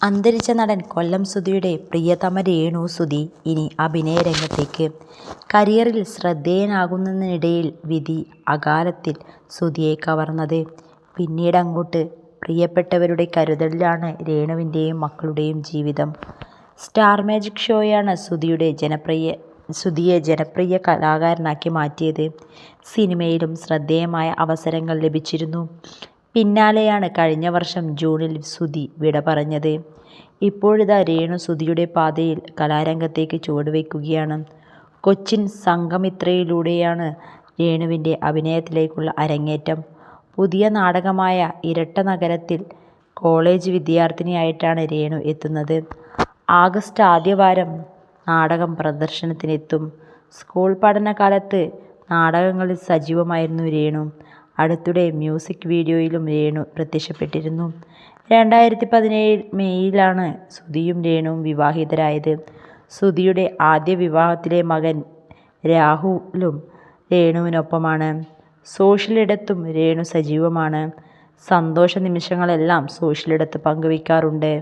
അന്തരിച്ച നടൻ കൊല്ലം സുധിയുടെ പ്രിയതമ രേണു സുധി ഇനി അഭിനയ രംഗത്തേക്ക്. കരിയറിൽ ശ്രദ്ധേയനാകുന്നതിനിടയിൽ വിധി അകാലത്തിൽ സുധിയെ കവർന്നത്. പിന്നീടങ്ങോട്ട് പ്രിയപ്പെട്ടവരുടെ കരുതലിലാണ് രേണുവിൻ്റെയും മക്കളുടെയും ജീവിതം. സ്റ്റാർ മാജിക് ഷോയാണ് സുധിയെ ജനപ്രിയ കലാകാരനാക്കി മാറ്റിയത്. സിനിമയിലും ശ്രദ്ധേയമായ അവസരങ്ങൾ ലഭിച്ചിരുന്നു. പിന്നാലെയാണ് കഴിഞ്ഞ വർഷം ജൂണിൽ സുധി വിട പറഞ്ഞത്. ഇപ്പോഴിതാ രേണു സുധിയുടെ പാതയിൽ കലാരംഗത്തേക്ക് ചുവടുവയ്ക്കുകയാണ്. കൊച്ചിൻ സംഘമിത്രയിലൂടെയാണ് രേണുവിൻ്റെ അഭിനയത്തിലേക്കുള്ള അരങ്ങേറ്റം. പുതിയ നാടകമായ ഇരട്ട നഗരത്തിൽ കോളേജ് വിദ്യാർത്ഥിനിയായിട്ടാണ് രേണു എത്തുന്നത്. ആഗസ്റ്റ് ആദ്യവാരം നാടകം പ്രദർശനത്തിനെത്തും. സ്കൂൾ പഠനകാലത്ത് നാടകങ്ങളിൽ സജീവമായിരുന്നു രേണു. അടുത്തിടെ മ്യൂസിക് വീഡിയോയിലും രേണു പ്രത്യക്ഷപ്പെട്ടിരുന്നു. 2017 മെയ്യിലാണ് സുധിയും രേണുവും വിവാഹിതരായത്. സുധിയുടെ ആദ്യ വിവാഹത്തിലെ മകൻ രാഹുലും രേണുവിനൊപ്പമാണ്. സോഷ്യലിടത്തും രേണു സജീവമാണ്. സന്തോഷ നിമിഷങ്ങളെല്ലാം സോഷ്യലിടത്ത് പങ്കുവയ്ക്കാറുണ്ട്.